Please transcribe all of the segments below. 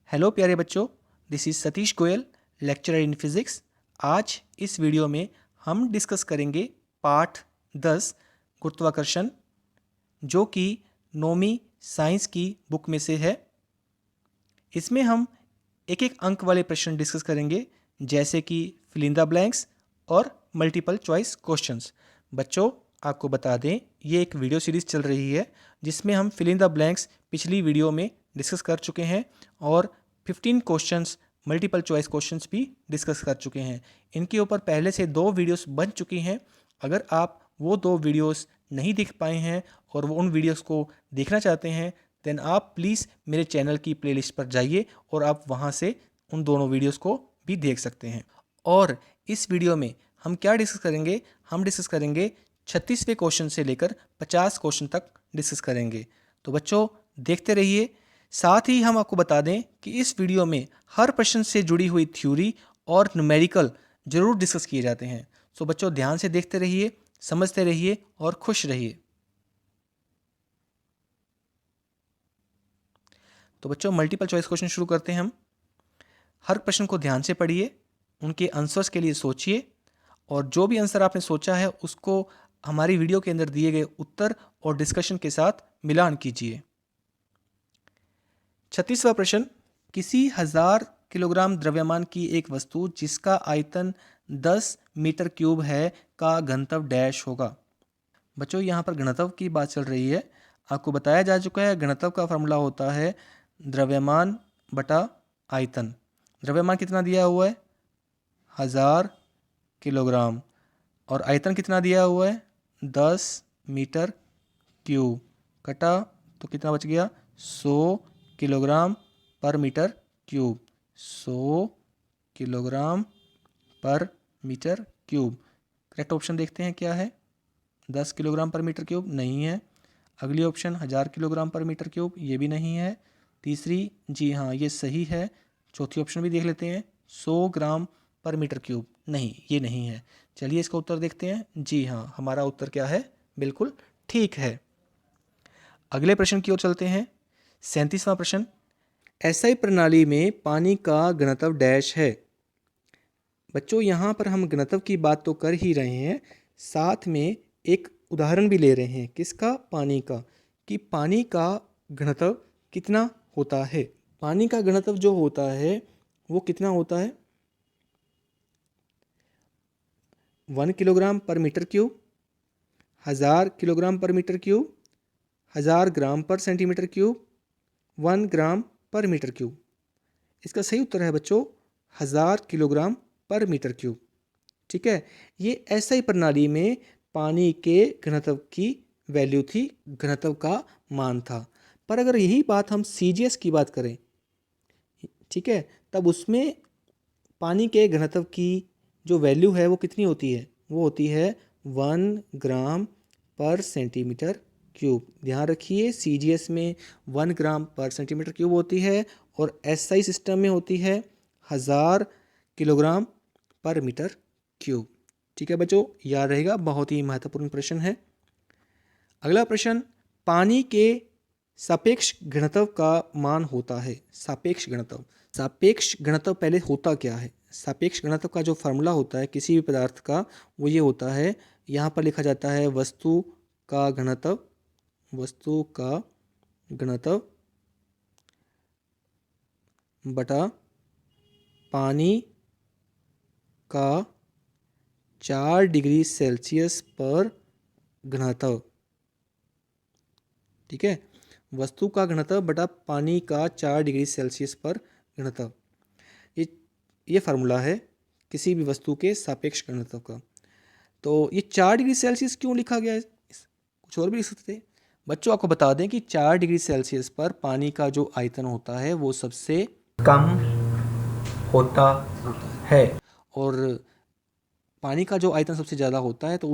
Hello प्यारे बच्चों, this is Satish Goyal, lecturer in physics. आज इस वीडियो में हम डिस्कस करेंगे पाठ 10 गुरुत्वाकर्षण, जो कि नौवीं साइंस की बुक में से है। इसमें हम एक एक अंक वाले प्रश्न डिस्कस करेंगे, जैसे कि फिल इन द ब्लैंक्स और मल्टीपल चॉइस क्वेश्चंस। बच्चों, आपको बता दें, ये एक वीडियो सीरीज़ चल रही है जिसमें हम फिल इन द ब्लैंक्स पिछली वीडियो में डिस्कस कर चुके हैं और 15 क्वेश्चंस मल्टीपल चॉइस क्वेश्चंस भी डिस्कस कर चुके हैं। इनके ऊपर पहले से 2 वीडियोस बन चुकी हैं। अगर आप वो 2 वीडियोस नहीं देख पाए हैं और वो उन वीडियोस को देखना चाहते हैं, देन आप प्लीज़ मेरे चैनल की प्लेलिस्ट पर जाइए और आप वहाँ से उन दोनों वीडियोस को भी देख सकते हैं। और इस वीडियो में हम क्या डिस्कस करेंगे? हम डिस्कस करेंगे 36वें क्वेश्चन से लेकर 50 क्वेश्चन तक डिस्कस करेंगे। तो बच्चों, देखते रहिए। साथ ही हम आपको बता दें कि इस वीडियो में हर प्रश्न से जुड़ी हुई थ्योरी और न्यूमेरिकल जरूर डिस्कस किए जाते हैं। सो बच्चों, ध्यान से देखते रहिए, समझते रहिए और खुश रहिए। तो बच्चों, मल्टीपल चॉइस क्वेश्चन शुरू करते हैं हम। हर प्रश्न को ध्यान से पढ़िए, उनके आंसर्स के लिए सोचिए और जो भी आंसर आपने सोचा है उसको हमारी वीडियो के अंदर दिए गए उत्तर और डिस्कशन के साथ मिलान कीजिए। 36वां प्रश्न, किसी 1000 किलोग्राम द्रव्यमान की एक वस्तु जिसका आयतन 10 मीटर क्यूब है का घनत्व डैश होगा। बच्चों, यहाँ पर घनत्व की बात चल रही है। आपको बताया जा चुका है घनत्व का फॉर्मूला होता है द्रव्यमान बटा आयतन। द्रव्यमान कितना दिया हुआ है? 1000 किलोग्राम। और आयतन कितना दिया हुआ है? 10 मीटर क्यूब। कटा तो कितना बच गया? 100 किलोग्राम पर मीटर क्यूब। 100 किलोग्राम पर मीटर क्यूब। करेक्ट ऑप्शन देखते हैं क्या है? 10 किलोग्राम पर मीटर क्यूब नहीं है। अगली ऑप्शन 1000 किलोग्राम पर मीटर क्यूब, ये भी नहीं है। तीसरी, जी हाँ, ये सही है। चौथी ऑप्शन भी देख लेते हैं, 100 ग्राम पर मीटर क्यूब, नहीं, ये नहीं है। चलिए इसका उत्तर देखते हैं। जी हाँ, हमारा उत्तर क्या है? बिल्कुल ठीक है। अगले प्रश्न की ओर चलते हैं। 37वां प्रश्न, एसआई प्रणाली में पानी का घनत्व डैश है। बच्चों, यहाँ पर हम घनत्व की बात तो कर ही रहे हैं, साथ में एक उदाहरण भी ले रहे हैं। किसका? पानी का। कि पानी का घनत्व कितना होता है। पानी का घनत्व जो होता है वो कितना होता है? 1 किलोग्राम पर मीटर क्यूब, 1000 किलोग्राम पर मीटर क्यूब, 1000 ग्राम पर सेंटीमीटर क्यूब, 1 ग्राम पर मीटर क्यूब। इसका सही उत्तर है बच्चों 1000 किलोग्राम पर मीटर क्यूब। ठीक है, ये एसआई प्रणाली में पानी के घनत्व की वैल्यू थी, घनत्व का मान था। पर अगर यही बात हम सीजीएस की बात करें, ठीक है, तब उसमें पानी के घनत्व की जो वैल्यू है वो कितनी होती है? वो होती है 1 ग्राम पर सेंटीमीटर क्यूब। ध्यान रखिए, सीजीएस में 1 ग्राम पर सेंटीमीटर क्यूब होती है और एसआई सिस्टम में होती है 1000 किलोग्राम पर मीटर क्यूब। ठीक है बच्चों, याद रहेगा, बहुत ही महत्वपूर्ण प्रश्न है। अगला प्रश्न, पानी के सापेक्ष घनत्व का मान होता है। सापेक्ष घनत्व। सापेक्ष घनत्व पहले होता क्या है? सापेक्ष घनत्व का जो फार्मूला होता है किसी भी पदार्थ का, वो ये होता है, यहाँ पर लिखा जाता है वस्तु का घनत्व, वस्तु का घनत्व बटा पानी का 4 डिग्री सेल्सियस पर घनत्व। ठीक है, वस्तु का घनत्व बटा पानी का 4 डिग्री सेल्सियस पर घनत्व। ये ये फार्मूला है किसी भी वस्तु के सापेक्ष घनत्व का। तो ये 4 डिग्री सेल्सियस क्यों लिखा गया है? कुछ और भी लिख सकते थे। बच्चों, आपको बता दें कि 4 डिग्री सेल्सियस पर पानी का जो आयतन होता है वो सबसे कम होता है और पानी का जो आयतन सबसे ज़्यादा होता है, तो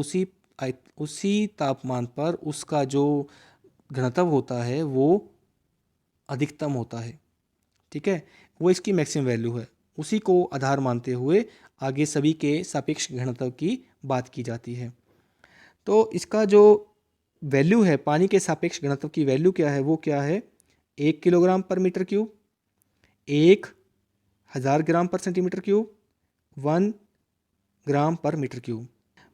उसी तापमान पर उसका जो घनत्व होता है वो अधिकतम होता है। ठीक है, वो इसकी मैक्सिमम वैल्यू है। उसी को आधार मानते हुए आगे सभी के सापेक्ष घनत्व की बात की जाती है। तो इसका जो वैल्यू है, पानी के सापेक्ष घनत्व की वैल्यू क्या है? वो क्या है? 1 किलोग्राम पर मीटर क्यूब। 1000 ग्राम पर सेंटीमीटर क्यूब, 1 ग्राम पर मीटर क्यूब।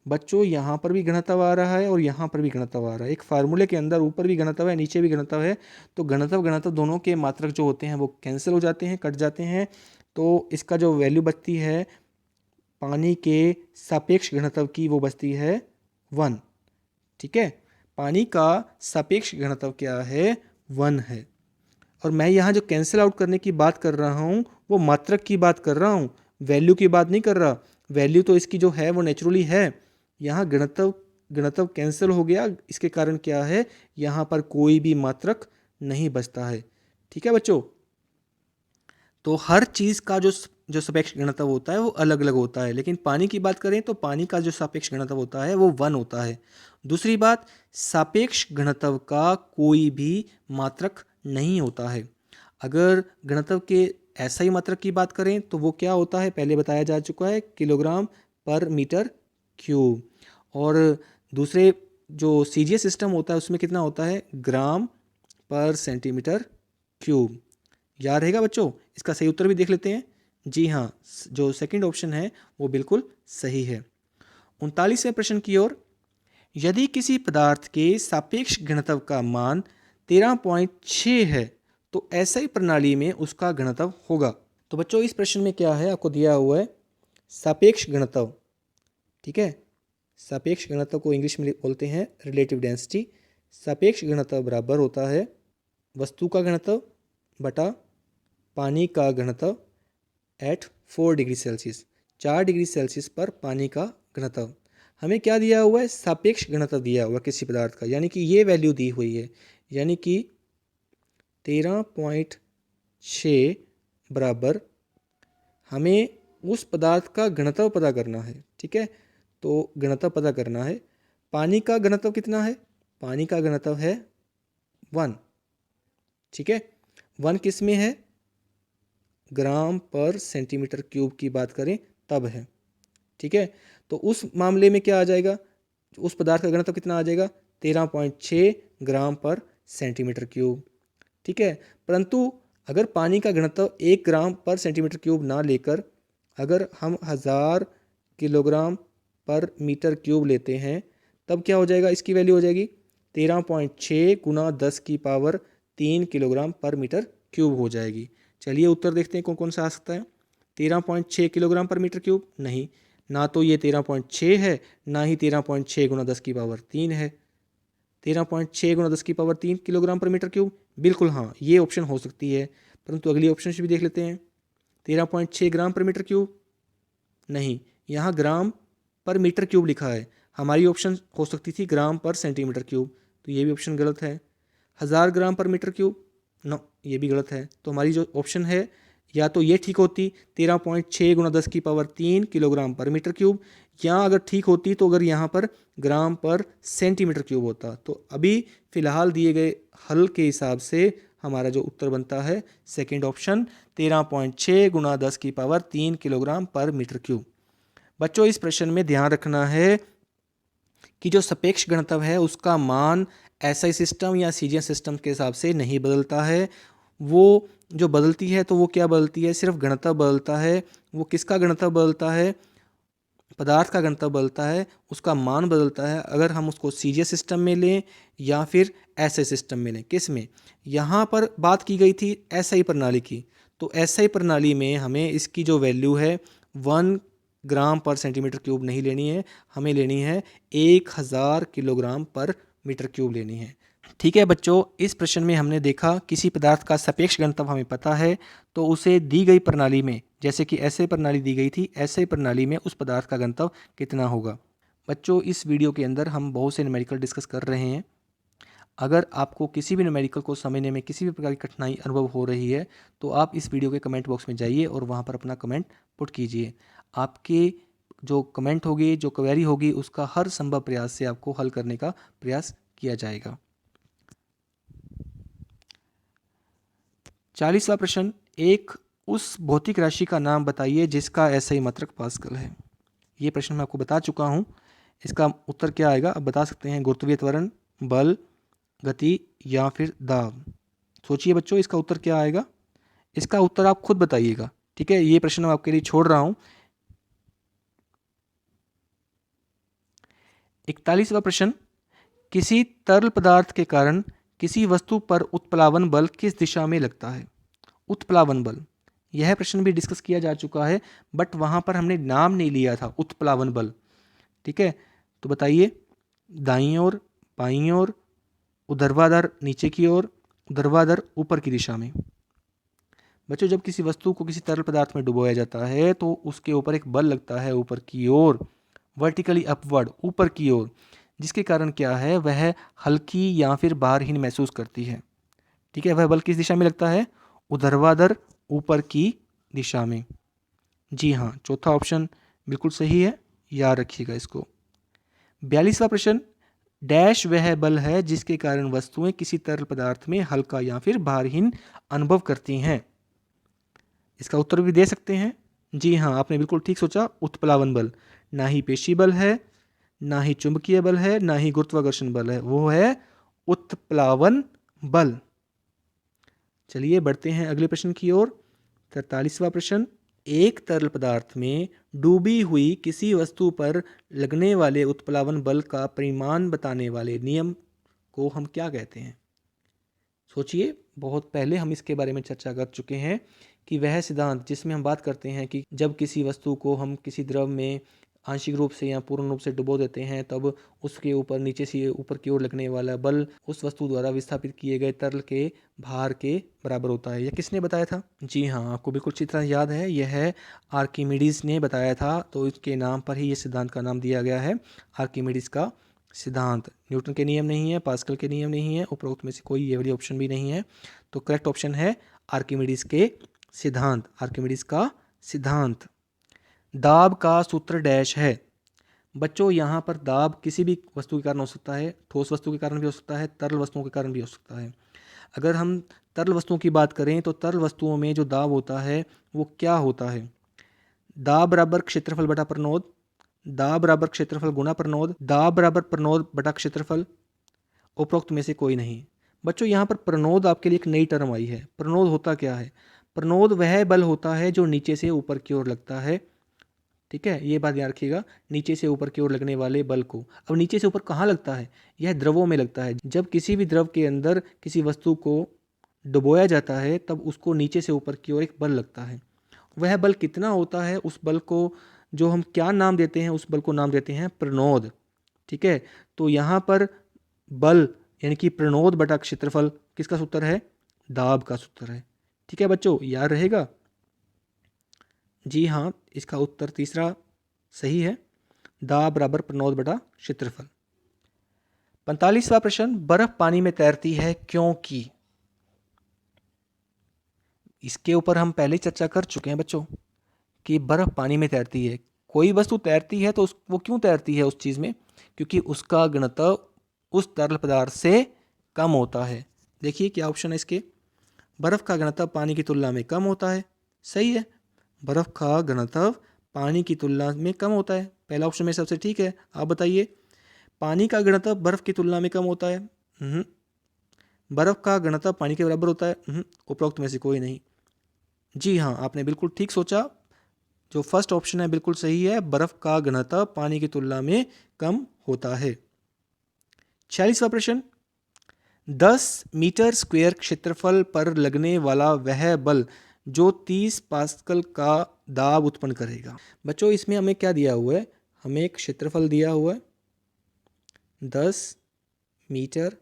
बच्चों यहाँ पर भी घनत्व आ रहा है और यहाँ पर भी घनत्व आ रहा है। एक फार्मूले के अंदर ऊपर भी घनत्व है, नीचे भी घनत्व है, तो घनत्व दोनों के मात्रक जो होते हैं वो कैंसिल हो जाते हैं, कट जाते हैं। तो इसका जो वैल्यू बचती है पानी के सापेक्ष घनत्व की, वो बचती है 1। ठीक है, पानी का सापेक्ष घनत्व क्या है? 1 है। और मैं यहाँ जो कैंसिल आउट करने की बात कर रहा हूँ वो मात्रक की बात कर रहा हूँ, वैल्यू की बात नहीं कर रहा। वैल्यू तो इसकी जो है वो नेचुरली है। यहाँ घनत्व कैंसिल हो गया, इसके कारण क्या है, यहाँ पर कोई भी मात्रक नहीं बचता है। ठीक है बच्चों, तो हर चीज़ का जो सापेक्ष घनत्व होता है वो अलग अलग होता है, लेकिन पानी की बात करें तो पानी का जो सापेक्ष घनत्व होता है वो 1 होता है। दूसरी बात, सापेक्ष घनत्व का कोई भी मात्रक नहीं होता है। अगर घनत्व के ऐसा मात्रक की बात करें तो वो क्या होता है, पहले बताया जा चुका है, किलोग्राम पर मीटर क्यूब। और दूसरे जो सीजीएस सिस्टम होता है उसमें कितना होता है, ग्राम पर सेंटीमीटर क्यूब। याद रहेगा बच्चों? इसका सही उत्तर भी देख लेते हैं। जी हाँ, जो सेकंड ऑप्शन है वो बिल्कुल सही है। 39वें प्रश्न की ओर, यदि किसी पदार्थ के सापेक्ष घनत्व का मान 13.6 है तो ऐसी प्रणाली में उसका घनत्व होगा। तो बच्चों इस प्रश्न में क्या है, आपको दिया हुआ है सापेक्ष घनत्व। ठीक है, सापेक्ष घनत्व को इंग्लिश में बोलते हैं रिलेटिव डेंसिटी। सापेक्ष घनत्व बराबर होता है वस्तु का घनत्व बटा पानी का घनत्व at 4 degree Celsius. 4 degree Celsius पर पानी का घनत्व। हमें क्या दिया हुआ है, सापेक्ष घनत्व दिया हुआ किसी पदार्थ का, यानी कि ये वैल्यू दी हुई है, यानी कि 13.6 बराबर हमें उस पदार्थ का घनत्व पता करना है। ठीक है, तो घनत्व पता करना है। पानी का घनत्व कितना है, पानी का घनत्व है 1। ठीक है, 1 किस में है, ग्राम पर सेंटीमीटर क्यूब की बात करें तब है। ठीक है, तो उस मामले में क्या आ जाएगा, उस पदार्थ का घनत्व कितना आ जाएगा, 13.6 ग्राम पर सेंटीमीटर क्यूब। ठीक है, परंतु अगर पानी का घनत्व 1 ग्राम पर सेंटीमीटर क्यूब ना लेकर अगर हम 1000 किलोग्राम पर मीटर क्यूब लेते हैं तब क्या हो जाएगा, इसकी वैल्यू हो जाएगी 13.6 गुना 10 की पावर 3 किलोग्राम पर मीटर क्यूब हो जाएगी। चलिए उत्तर देखते हैं कौन कौन सा आ सकता है। 13.6 किलोग्राम पर मीटर क्यूब नहीं, ना तो ये 13.6 है, ना ही 13.6 गुना 10 की पावर 3 है। 13.6 गुना 10 की पावर 3 किलोग्राम पर मीटर क्यूब, बिल्कुल हाँ, ये ऑप्शन हो सकती है। परंतु अगली ऑप्शन से भी देख लेते हैं। 13.6 ग्राम पर मीटर क्यूब नहीं, यहाँ ग्राम पर मीटर क्यूब लिखा है, हमारी ऑप्शन हो सकती थी ग्राम पर सेंटीमीटर क्यूब, तो ये भी ऑप्शन गलत है। 1000 ग्राम पर मीटर क्यूब, नो ये भी गलत है। तो हमारी जो ऑप्शन है या तो ये ठीक होती 13.6 गुना 10 की पावर 3 किलोग्राम पर मीटर क्यूब, या अगर ठीक होती तो अगर यहाँ पर ग्राम पर सेंटीमीटर क्यूब होता। तो अभी फ़िलहाल दिए गए हल के हिसाब से हमारा जो उत्तर बनता है सेकंड ऑप्शन 13.6 गुना 10 की पावर 3 किलोग्राम पर मीटर क्यूब। बच्चों इस प्रश्न में ध्यान रखना है कि जो सापेक्ष घनत्व है उसका मान एसआई सिस्टम या सीजीएस सिस्टम के हिसाब से नहीं बदलता है। वो जो बदलती है तो वो क्या बदलती है, सिर्फ घनत्व बदलता है। वो किसका घनत्व बदलता है, पदार्थ का घनत्व बदलता है, उसका मान बदलता है। अगर हम उसको सीजीएस सिस्टम में लें या फिर एसआई सिस्टम में लें, किस में, यहाँ पर बात की गई थी एसआई प्रणाली की, तो एसआई प्रणाली में हमें इसकी जो वैल्यू है 1 ग्राम पर सेंटीमीटर क्यूब नहीं लेनी है, हमें लेनी है 1000 किलोग्राम पर मीटर क्यूब लेनी है। ठीक है बच्चों, इस प्रश्न में हमने देखा किसी पदार्थ का सापेक्ष घनत्व हमें पता है तो उसे दी गई प्रणाली में, जैसे कि ऐसे प्रणाली दी गई थी, ऐसे प्रणाली में उस पदार्थ का घनत्व कितना होगा। बच्चों इस वीडियो के अंदर हम बहुत से न्यूमेरिकल डिस्कस कर रहे हैं। अगर आपको किसी भी न्यूमेरिकल को समझने में किसी भी प्रकार की कठिनाई अनुभव हो रही है तो आप इस वीडियो के कमेंट बॉक्स में जाइए और वहाँ पर अपना कमेंट पुट कीजिए। आपके जो कमेंट होगी, जो क्वेरी होगी, उसका हर संभव प्रयास से आपको हल करने का प्रयास किया जाएगा। 40वां प्रश्न, एक उस भौतिक राशि का नाम बताइए जिसका एसआई मात्रक पास्कल है। ये प्रश्न मैं आपको बता चुका हूँ, इसका उत्तर क्या आएगा अब बता सकते हैं, गुरुत्वीय त्वरण, बल, गति या फिर दाब। सोचिए बच्चों इसका उत्तर क्या आएगा। इसका उत्तर आप खुद बताइएगा, ठीक है। ये प्रश्न मैं आपके लिए छोड़ रहा हूं। 41वां प्रश्न, किसी तरल पदार्थ के कारण किसी वस्तु पर उत्प्लावन बल किस दिशा में लगता है? उत्प्लावन बल, यह प्रश्न भी डिस्कस किया जा चुका है, बट वहां पर हमने नाम नहीं लिया था उत्प्लावन बल, ठीक है। तो बताइए, दाईं ओर, बाईं ओर, ऊर्ध्वाधर नीचे की ओर, ऊर्ध्वाधर ऊपर की दिशा में। बच्चों, जब किसी वस्तु को किसी तरल पदार्थ में डुबोया जाता है तो उसके ऊपर एक बल लगता है ऊपर की ओर, वर्टिकली अपवर्ड, ऊपर की ओर, जिसके कारण क्या है, वह हल्की या फिर भारहीन महसूस करती है, ठीक है। वह बल किस दिशा में लगता है? ऊर्ध्वाधर ऊपर की दिशा में। जी हाँ, चौथा ऑप्शन बिल्कुल सही है, याद रखिएगा इसको। 42वां प्रश्न, डैश वह बल है जिसके कारण वस्तुएं किसी तरल पदार्थ में हल्का या फिर भारहीन अनुभव करती हैं? इसका उत्तर भी दे सकते हैं। जी हाँ, आपने बिल्कुल ठीक सोचा, उत्प्लावन बल। ना ही पेशी बल है, ना ही चुंबकीय बल है, ना ही गुरुत्वाकर्षण बल है, वो है उत्प्लावन बल। चलिए बढ़ते हैं अगले प्रश्न की ओर। 43वां प्रश्न, एक तरल पदार्थ में डूबी हुई किसी वस्तु पर लगने वाले उत्प्लावन बल का परिमाण बताने वाले नियम को हम क्या कहते हैं? सोचिए, बहुत पहले हम इसके बारे में चर्चा कर चुके हैं कि वह सिद्धांत जिसमें हम बात करते हैं कि जब किसी वस्तु को हम किसी द्रव में आंशिक रूप से या पूर्ण रूप से डुबो देते हैं, तब उसके ऊपर नीचे से ऊपर की ओर लगने वाला बल उस वस्तु द्वारा विस्थापित किए गए तरल के भार के बराबर होता है। यह किसने बताया था? जी हाँ, आपको बिल्कुल अच्छी तरह याद है, यह आर्किमिडीज ने बताया था। तो इसके नाम पर ही ये सिद्धांत का नाम दिया गया है, आर्किमिडीज का सिद्धांत। न्यूटन के नियम नहीं है, पास्कल के नियम नहीं है, उपरोक्त में से कोई ये वाली ऑप्शन भी नहीं है। तो करेक्ट ऑप्शन है आर्किमिडीज के सिद्धांत, आर्किमिडीज का सिद्धांत। दाब का सूत्र डैश है। बच्चों, यहाँ पर दाब किसी भी वस्तु के कारण हो सकता है, ठोस वस्तु के कारण भी हो सकता है, तरल वस्तुओं के कारण भी हो सकता है। अगर हम तरल वस्तुओं की बात करें तो तरल वस्तुओं में जो दाब होता है वो क्या होता है? दाब बराबर क्षेत्रफल बटा प्रणोद, दाब बराबर क्षेत्रफल गुणा प्रणोद, दाब बराबर प्रणोद बटा क्षेत्रफल, उपरोक्त में से कोई नहीं। बच्चों, यहाँ पर प्रणोद आपके लिए एक नई टर्म आई है। प्रणोद होता क्या है? प्रणोद वह बल होता है जो नीचे से ऊपर की ओर लगता है, ठीक है। ये बात याद रखिएगा, नीचे से ऊपर की ओर लगने वाले बल को। अब नीचे से ऊपर कहाँ लगता है? यह द्रवों में लगता है। जब किसी भी द्रव के अंदर किसी वस्तु को डुबोया जाता है तब उसको नीचे से ऊपर की ओर एक बल लगता है। वह बल कितना होता है, उस बल को जो हम क्या नाम देते हैं, उस बल को नाम देते हैं प्रणोद, ठीक है। तो यहाँ पर बल यानी कि प्रणोद बटा क्षेत्रफल किसका सूत्र है? दाब का सूत्र है, ठीक है बच्चों, याद रहेगा। जी हाँ, इसका उत्तर तीसरा सही है, दाब बराबर प्रणोद बटा क्षेत्रफल। 45वां प्रश्न, बर्फ पानी में तैरती है क्योंकि? इसके ऊपर हम पहले चर्चा कर चुके हैं बच्चों कि बर्फ पानी में तैरती है। कोई वस्तु तैरती है तो वो क्यों तैरती है उस चीज़ में? क्योंकि उसका घनत्व उस तरल पदार्थ से कम होता है। देखिए क्या ऑप्शन है इसके। बर्फ का घनत्व पानी की तुलना में कम होता है, सही है। बर्फ का घनत्व पानी की तुलना में कम होता है, पहला ऑप्शन में सबसे ठीक है। आप बताइए, पानी का घनत्व बर्फ की तुलना में कम होता है? बर्फ का घनत्व पानी के बराबर होता है? उपरोक्त में से कोई नहीं। जी हाँ, आपने बिल्कुल ठीक सोचा, जो फर्स्ट ऑप्शन है बिल्कुल सही है, बर्फ का घनत्व पानी की तुलना में कम होता है। 46वां प्रश्न, 10 मीटर स्क्वायर क्षेत्रफल पर लगने वाला वह बल जो 30 पास्कल का दाब उत्पन्न करेगा। बच्चों, इसमें हमें क्या दिया हुआ है? हमें एक क्षेत्रफल दिया हुआ है 10 मीटर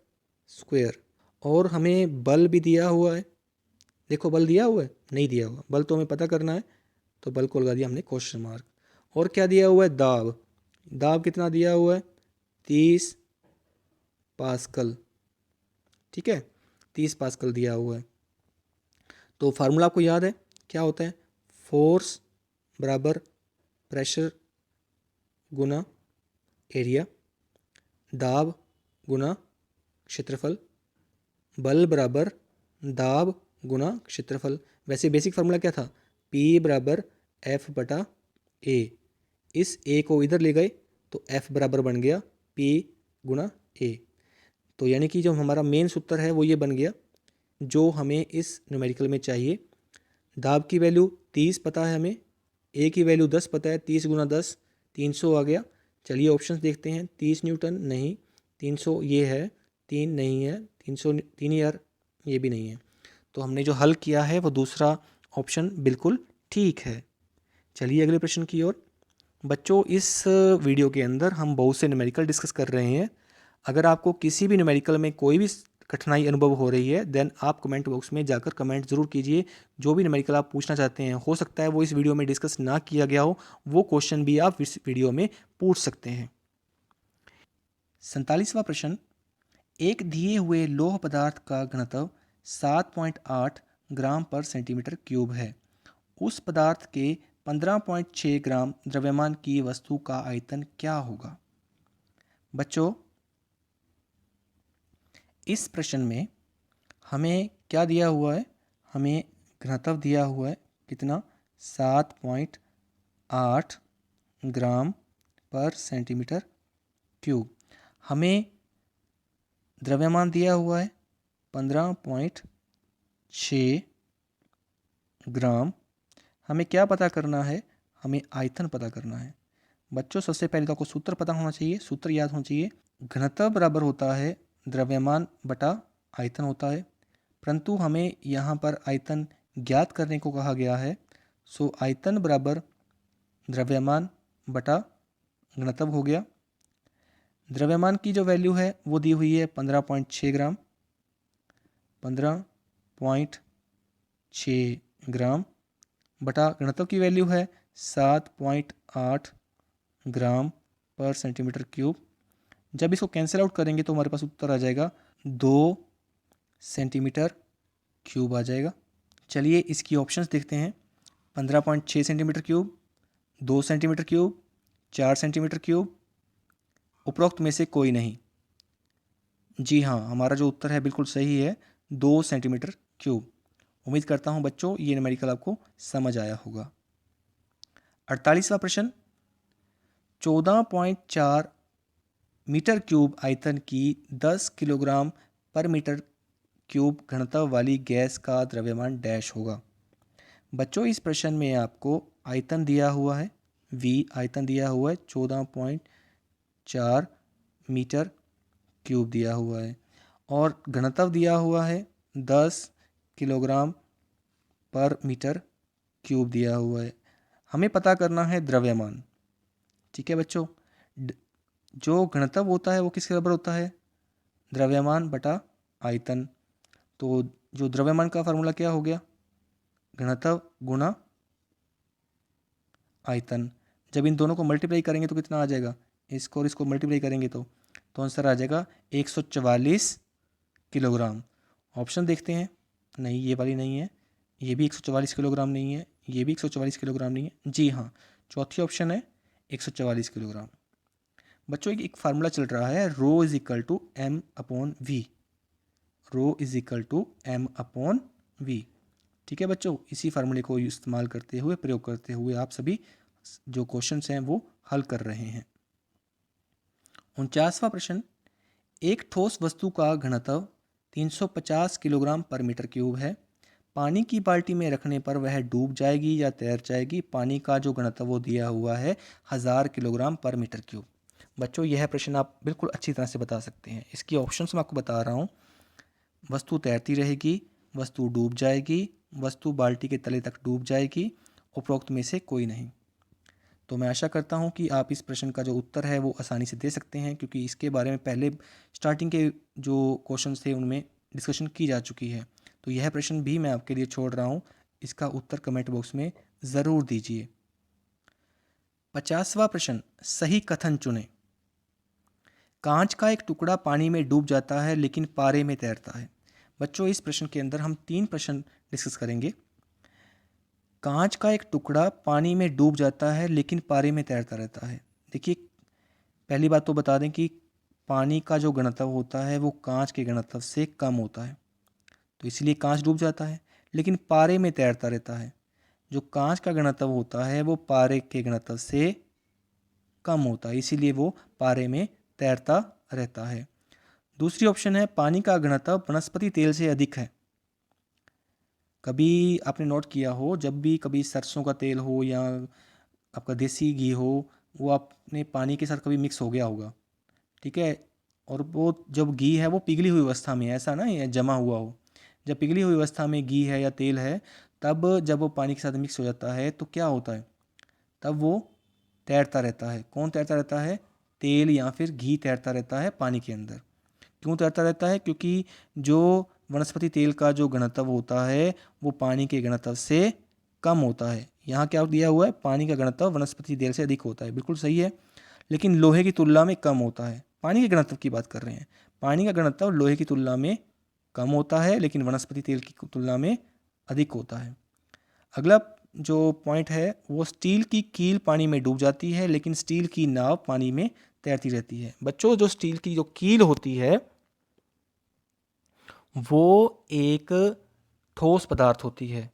स्क्वायर, और हमें बल भी दिया हुआ है। देखो, बल दिया हुआ है? नहीं दिया हुआ। बल तो हमें पता करना है, तो बल को लगा दिया हमने क्वेश्चन मार्क। और क्या दिया हुआ है? दाब। दाब कितना दिया हुआ है? 30 पास्कल, ठीक है, 30 पास्कल दिया हुआ है। तो फार्मूला आपको याद है, क्या होता है? फोर्स बराबर प्रेशर गुना एरिया, दाब गुना क्षेत्रफल, बल बराबर दाब गुना क्षेत्रफल। वैसे बेसिक फार्मूला क्या था? P बराबर F बटा A। इस A को इधर ले गए तो F बराबर बन गया P गुना A। तो यानी कि जो हमारा मेन सूत्र है वो ये बन गया जो हमें इस न्यूमेरिकल में चाहिए। दाब की वैल्यू 30 पता है हमें, ए की वैल्यू 10 पता है, 30 गुना 10 300 आ गया। चलिए ऑप्शंस देखते हैं। 30 न्यूटन नहीं, 300 ये है, 3 नहीं है, 300 3 यार ये भी नहीं है। तो हमने जो हल किया है वो दूसरा ऑप्शन बिल्कुल ठीक है। चलिए अगले प्रश्न की ओर। बच्चों इस वीडियो के अंदर हम बहुत से न्यूमेरिकल डिस्कस कर रहे हैं। अगर आपको किसी भी न्यूमेरिकल में कोई भी कठिनाई अनुभव हो रही है देन आप कमेंट बॉक्स में जाकर कमेंट ज़रूर कीजिए। जो भी न्यूमेरिकल आप पूछना चाहते हैं, हो सकता है वो इस वीडियो में डिस्कस ना किया गया हो, वो क्वेश्चन भी आप इस वीडियो में पूछ सकते हैं। 47वां प्रश्न, एक दिए हुए लौह पदार्थ का घनत्व 7.8 ग्राम पर सेंटीमीटर क्यूब है। उस पदार्थ के 15.6 ग्राम द्रव्यमान की वस्तु का आयतन क्या होगा? बच्चों इस प्रश्न में हमें क्या दिया हुआ है? हमें घनत्व दिया हुआ है कितना? 7.8 ग्राम पर सेंटीमीटर क्यूब। हमें द्रव्यमान दिया हुआ है 15.6 ग्राम। हमें क्या पता करना है? हमें आयतन पता करना है। बच्चों सबसे पहले तो आपको सूत्र पता होना चाहिए, सूत्र याद होना चाहिए। घनत्व बराबर होता है द्रव्यमान बटा आयतन होता है, परंतु हमें यहाँ पर आयतन ज्ञात करने को कहा गया है। सो आयतन बराबर द्रव्यमान बटा घनत्व हो गया। द्रव्यमान की जो वैल्यू है वो दी हुई है 15.6 ग्राम, 15.6 ग्राम बटा घनत्व की वैल्यू है 7.8 ग्राम पर सेंटीमीटर क्यूब। जब इसको कैंसिल आउट करेंगे तो हमारे पास उत्तर आ जाएगा 2 सेंटीमीटर क्यूब आ जाएगा। चलिए इसकी ऑप्शंस देखते हैं। 15.6 centimetre cube, 2 centimetre cube, 4 centimetre cube, उपरोक्त में से कोई नहीं। जी हाँ, हमारा जो उत्तर है बिल्कुल सही है, 2 सेंटीमीटर क्यूब। उम्मीद करता हूँ बच्चों ये न्यूमेरिकल आपको समझ आया होगा। 48वां प्रश्न, 14.4 मीटर क्यूब आयतन की 10 किलोग्राम पर मीटर क्यूब घनत्व वाली गैस का द्रव्यमान डैश होगा। बच्चों इस प्रश्न में आपको आयतन दिया हुआ है, V आयतन दिया हुआ है 14.4 मीटर क्यूब दिया हुआ है और घनत्व दिया हुआ है 10 किलोग्राम पर मीटर क्यूब दिया हुआ है। हमें पता करना है द्रव्यमान। ठीक है बच्चों, जो घनत्व होता है वो किसके बराबर होता है? द्रव्यमान बटा आयतन। तो जो द्रव्यमान का फार्मूला क्या हो गया? घनत्व गुणा आयतन। जब इन दोनों को मल्टीप्लाई करेंगे तो कितना आ जाएगा? इसको और इसको मल्टीप्लाई करेंगे तो आंसर आ जाएगा 144 किलोग्राम। ऑप्शन देखते हैं। नहीं, ये वाली नहीं है, ये भी 144 किलोग्राम नहीं है, ये भी 144 किलोग्राम नहीं है। जी हाँ, चौथी ऑप्शन है 144 किलोग्राम। बच्चों एक फार्मूला चल रहा है, rho is equal to M upon V. Rho is equal to M upon V. ठीक है बच्चों, इसी फार्मूले को इस्तेमाल करते हुए, प्रयोग करते हुए आप सभी जो क्वेश्चंस हैं वो हल कर रहे हैं। 49वां प्रश्न, एक ठोस वस्तु का घनत्व 350 किलोग्राम पर मीटर क्यूब है। पानी की बाल्टी में रखने पर वह डूब जाएगी या तैर जाएगी? पानी का जो घनत्व वो दिया हुआ है 1000 किलोग्राम पर मीटर क्यूब। बच्चों यह प्रश्न आप बिल्कुल अच्छी तरह से बता सकते हैं। इसकी ऑप्शंस मैं आपको बता रहा हूँ। वस्तु तैरती रहेगी, वस्तु डूब जाएगी, वस्तु बाल्टी के तले तक डूब जाएगी, उपरोक्त में से कोई नहीं। तो मैं आशा करता हूँ कि आप इस प्रश्न का जो उत्तर है वो आसानी से दे सकते हैं, क्योंकि इसके बारे में पहले स्टार्टिंग के जो क्वेश्चंस थे उनमें डिस्कशन की जा चुकी है। तो यह प्रश्न भी मैं आपके लिए छोड़ रहा हूँ, इसका उत्तर कमेंट बॉक्स में ज़रूर दीजिए। 50वां प्रश्न, सही कथन चुनें। कांच का एक टुकड़ा पानी में डूब जाता है लेकिन पारे में तैरता है। बच्चों इस प्रश्न के अंदर हम 3 प्रश्न डिस्कस करेंगे। कांच का एक टुकड़ा पानी में डूब जाता है लेकिन पारे में तैरता रहता है। देखिए, पहली बात तो बता दें कि पानी का जो घनत्व होता है वो कांच के घनत्व से कम होता है, तो इसलिए कांच डूब जाता है, लेकिन पारे में तैरता रहता है। जो कांच का घनत्व होता है वो पारे के घनत्व से कम होता है, इसीलिए वो पारे में तैरता रहता है। दूसरी ऑप्शन है, पानी का घनत्व वनस्पति तेल से अधिक है। कभी आपने नोट किया हो, जब भी कभी सरसों का तेल हो या आपका देसी घी हो, वो आपने पानी के साथ कभी मिक्स हो गया होगा, ठीक है। और वो जब घी है वो पिघली हुई अवस्था में है, ऐसा ना ये जमा हुआ हो। जब पिघली हुई अवस्था में घी है या तेल है, तब जब वो पानी के साथ मिक्स हो जाता है तो क्या होता है, तब वो तैरता रहता है। कौन तैरता रहता है? तेल या फिर घी तैरता रहता है पानी के अंदर। क्यों तैरता रहता है? क्योंकि जो वनस्पति तेल का जो घनत्व होता है वो पानी के घनत्व से कम होता है। यहाँ क्या दिया हुआ है? पानी का घनत्व वनस्पति तेल से अधिक होता है, बिल्कुल सही है। लेकिन लोहे की तुलना में कम होता है। पानी के घनत्व की बात कर रहे हैं। पानी का घनत्व लोहे की तुलना में कम होता है, लेकिन वनस्पति तेल की तुलना में अधिक होता है। अगला जो पॉइंट है वो स्टील की कील पानी में डूब जाती है, लेकिन स्टील की नाव पानी में तैरती रहती है। बच्चों, जो स्टील की जो कील होती है वो एक ठोस पदार्थ होती है,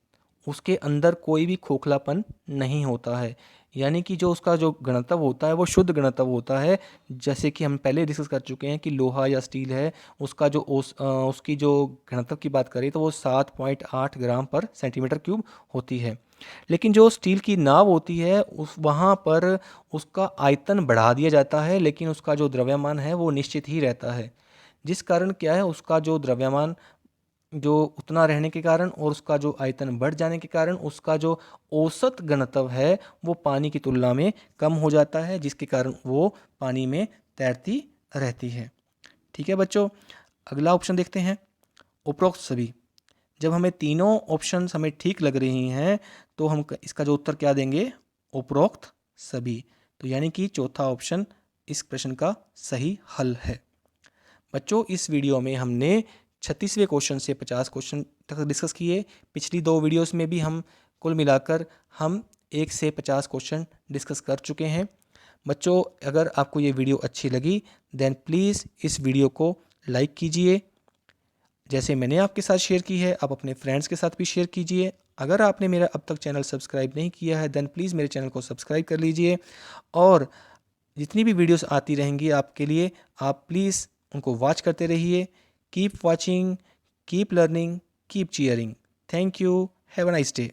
उसके अंदर कोई भी खोखलापन नहीं होता है। यानी कि जो उसका जो घनत्व होता है वो शुद्ध घनत्व होता है। जैसे कि हम पहले डिस्कस कर चुके हैं कि लोहा या स्टील है, उसका जो उसकी जो घनत्व की बात करें तो वो 7.8 ग्राम पर सेंटीमीटर क्यूब होती है। लेकिन जो स्टील की नाव होती है उस वहाँ पर उसका आयतन बढ़ा दिया जाता है, लेकिन उसका जो द्रव्यमान है वो निश्चित ही रहता है। जिस कारण क्या है, उसका जो द्रव्यमान जो उतना रहने के कारण और उसका जो आयतन बढ़ जाने के कारण उसका जो औसत घनत्व है वो पानी की तुलना में कम हो जाता है, जिसके कारण वो पानी में तैरती रहती है। ठीक है बच्चों, अगला ऑप्शन देखते हैं, उपरोक्त सभी। जब हमें तीनों ऑप्शंस हमें ठीक लग रही हैं तो हम इसका जो उत्तर क्या देंगे? उपरोक्त सभी। तो यानी कि चौथा ऑप्शन इस प्रश्न का सही हल है। बच्चों, इस वीडियो में हमने 36वें क्वेश्चन से 50 क्वेश्चन तक डिस्कस किए। पिछली 2 वीडियोस में भी हम कुल मिलाकर हम 1 से 50 क्वेश्चन डिस्कस कर चुके हैं। बच्चों, अगर आपको ये वीडियो अच्छी लगी देन प्लीज़ इस वीडियो को लाइक कीजिए, जैसे मैंने आपके साथ शेयर की है आप अपने फ्रेंड्स के साथ भी शेयर कीजिए। अगर आपने मेरा अब तक चैनल सब्सक्राइब नहीं किया है देन प्लीज़ मेरे चैनल को सब्सक्राइब कर लीजिए, और जितनी भी वीडियोस आती रहेंगी आपके लिए आप प्लीज़ उनको वॉच करते रहिए। Keep watching, keep learning, keep cheering. Thank you, have a nice day.